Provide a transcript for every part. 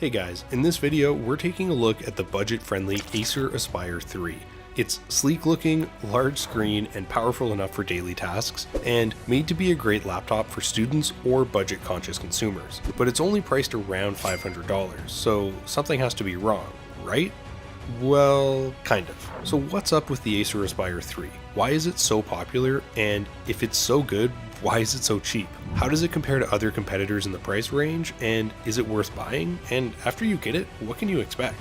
Hey guys, in this video we're taking a look at the budget-friendly Acer Aspire 3. It's sleek looking, large screen, and powerful enough for daily tasks, and made to be a great laptop for students or budget-conscious consumers. But it's only priced around $500, so something has to be wrong, right? Well, kind of. So what's up with the Acer Aspire 3? Why is it so popular, and if it's so good, why is it so cheap? How does it compare to other competitors in the price range, and is it worth buying? And after you get it, what can you expect?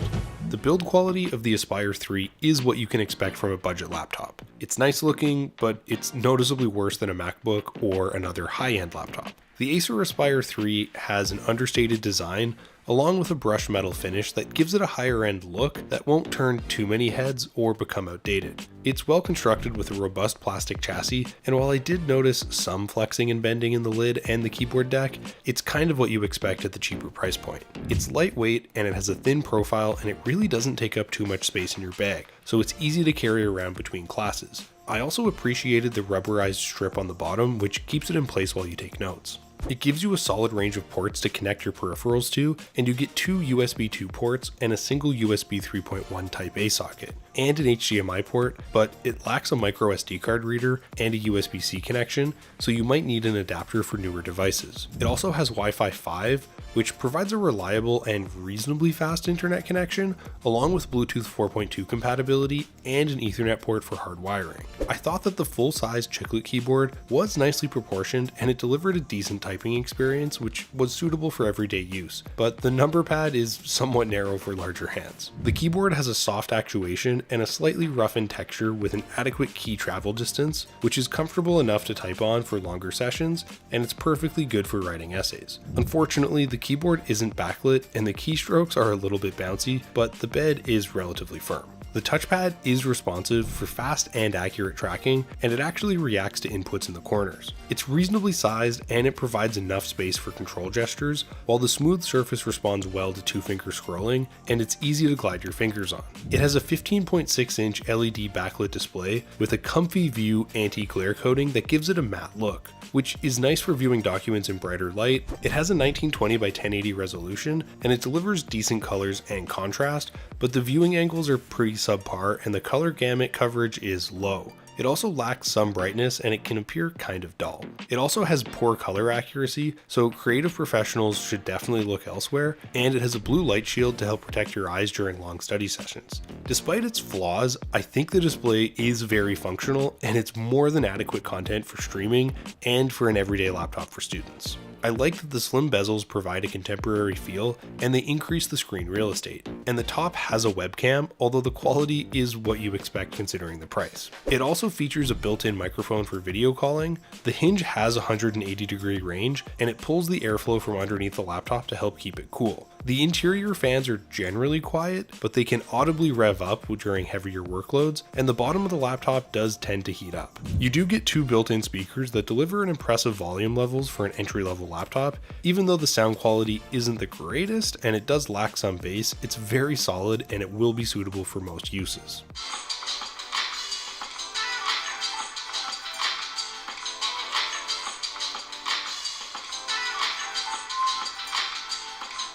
The build quality of the Aspire 3 is what you can expect from a budget laptop. It's nice looking, but it's noticeably worse than a MacBook or another high-end laptop. The Acer Aspire 3 has an understated design, along with a brushed metal finish that gives it a higher end look that won't turn too many heads or become outdated. It's well constructed with a robust plastic chassis, and while I did notice some flexing and bending in the lid and the keyboard deck, it's kind of what you expect at the cheaper price point. It's lightweight and it has a thin profile, and it really doesn't take up too much space in your bag, so it's easy to carry around between classes. I also appreciated the rubberized strip on the bottom, which keeps it in place while you take notes. It gives you a solid range of ports to connect your peripherals to, and you get two USB 2 ports and a single USB 3.1 Type A socket, and an HDMI port, but it lacks a micro SD card reader and a USB-C connection, so you might need an adapter for newer devices. It also has Wi-Fi 5, which provides a reliable and reasonably fast internet connection, along with Bluetooth 4.2 compatibility and an Ethernet port for hard wiring. I thought that the full-size chiclet keyboard was nicely proportioned, and it delivered a decent typing experience, which was suitable for everyday use, but the number pad is somewhat narrow for larger hands. The keyboard has a soft actuation and a slightly roughened texture with an adequate key travel distance, which is comfortable enough to type on for longer sessions, and it's perfectly good for writing essays. Unfortunately, the keyboard isn't backlit and the keystrokes are a little bit bouncy, but the bed is relatively firm. The touchpad is responsive for fast and accurate tracking, and it actually reacts to inputs in the corners. It's reasonably sized and it provides enough space for control gestures, while the smooth surface responds well to two-finger scrolling, and it's easy to glide your fingers on. It has a 15.6-inch LED backlit display with a comfy view anti-glare coating that gives it a matte look, which is nice for viewing documents in brighter light. It has a 1920 by 1080 resolution, and it delivers decent colors and contrast, but the viewing angles are pretty subpar and the color gamut coverage is low. It also lacks some brightness and it can appear kind of dull. It also has poor color accuracy, so creative professionals should definitely look elsewhere, and it has a blue light shield to help protect your eyes during long study sessions. Despite its flaws, I think the display is very functional, and it's more than adequate content for streaming and for an everyday laptop for students. I like that the slim bezels provide a contemporary feel, and they increase the screen real estate. And the top has a webcam, although the quality is what you expect considering the price. It also features a built-in microphone for video calling. The hinge has a 180-degree range, and it pulls the airflow from underneath the laptop to help keep it cool. The interior fans are generally quiet, but they can audibly rev up during heavier workloads, and the bottom of the laptop does tend to heat up. You do get two built-in speakers that deliver an impressive volume levels for an entry-level laptop. Even though the sound quality isn't the greatest and it does lack some bass, it's very solid and it will be suitable for most uses.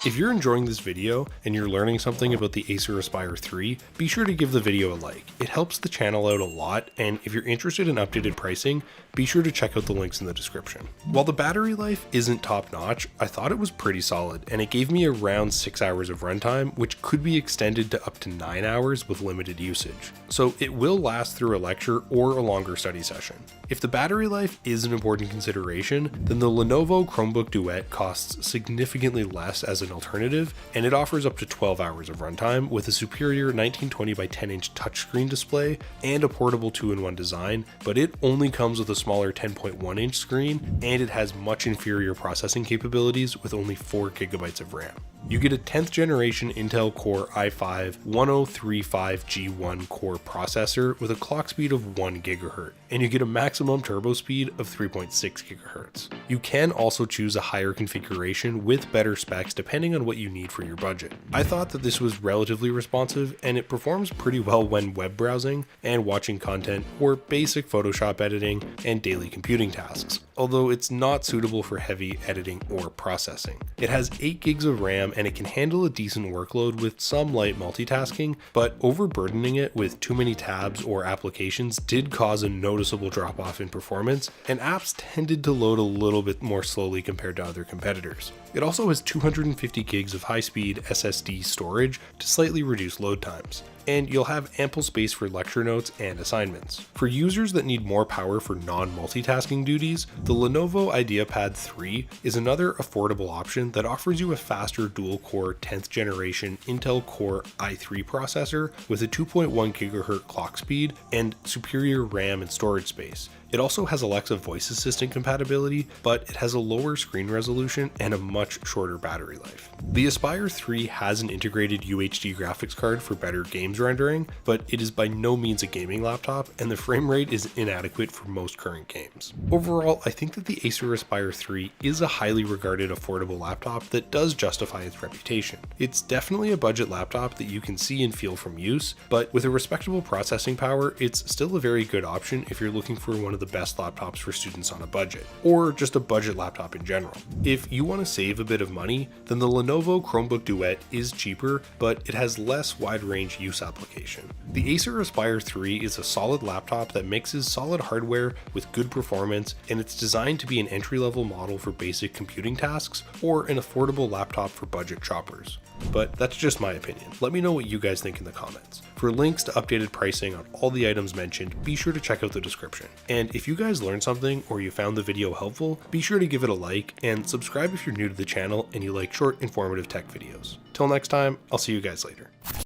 If you're enjoying this video and you're learning something about the Acer Aspire 3, be sure to give the video a like. It helps the channel out a lot, and if you're interested in updated pricing, be sure to check out the links in the description. While the battery life isn't top notch, I thought it was pretty solid, and it gave me around 6 hours of runtime, which could be extended to up to 9 hours with limited usage. So it will last through a lecture or a longer study session. If the battery life is an important consideration, then the Lenovo Chromebook Duet costs significantly less as an alternative, and it offers up to 12 hours of runtime with a superior 1920 by 10-inch touchscreen display and a portable 2-in-1 design, but it only comes with a smaller 10.1-inch screen, and it has much inferior processing capabilities with only 4 GB of RAM. You get a 10th generation Intel Core i5-1035G1 core processor with a clock speed of 1 GHz, and you get a maximum turbo speed of 3.6 GHz. You can also choose a higher configuration with better specs depending on what you need for your budget. I thought that this was relatively responsive, and it performs pretty well when web browsing and watching content or basic Photoshop editing and daily computing tasks, although it's not suitable for heavy editing or processing. It has 8 gigs of RAM and it can handle a decent workload with some light multitasking, but overburdening it with too many tabs or applications did cause a noticeable drop off in performance, and apps tended to load a little bit more slowly compared to other competitors. It also has 250 gigs of high-speed SSD storage to slightly reduce load times, and you'll have ample space for lecture notes and assignments. For users that need more power for non-multitasking duties, the Lenovo IdeaPad 3 is another affordable option that offers you a faster dual-core 10th generation Intel Core i3 processor with a 2.1 GHz clock speed and superior RAM and storage space. It also has Alexa voice assistant compatibility, but it has a lower screen resolution and a much shorter battery life. The Aspire 3 has an integrated UHD graphics card for better games rendering, but it is by no means a gaming laptop, and the frame rate is inadequate for most current games. Overall, I think that the Acer Aspire 3 is a highly regarded affordable laptop that does justify its reputation. It's definitely a budget laptop that you can see and feel from use, but with a respectable processing power, it's still a very good option if you're looking for one of the best laptops for students on a budget, or just a budget laptop in general. If you want to save a bit of money, then the Lenovo Chromebook Duet is cheaper, but it has less wide range use application. The Acer Aspire 3 is a solid laptop that mixes solid hardware with good performance, and it's designed to be an entry-level model for basic computing tasks or an affordable laptop for budget shoppers. But that's just my opinion. Let me know what you guys think in the comments. For links to updated pricing on all the items mentioned, be sure to check out the description. And if you guys learned something or you found the video helpful, be sure to give it a like and subscribe if you're new to the channel and you like short, informative tech videos. Till next time, I'll see you guys later.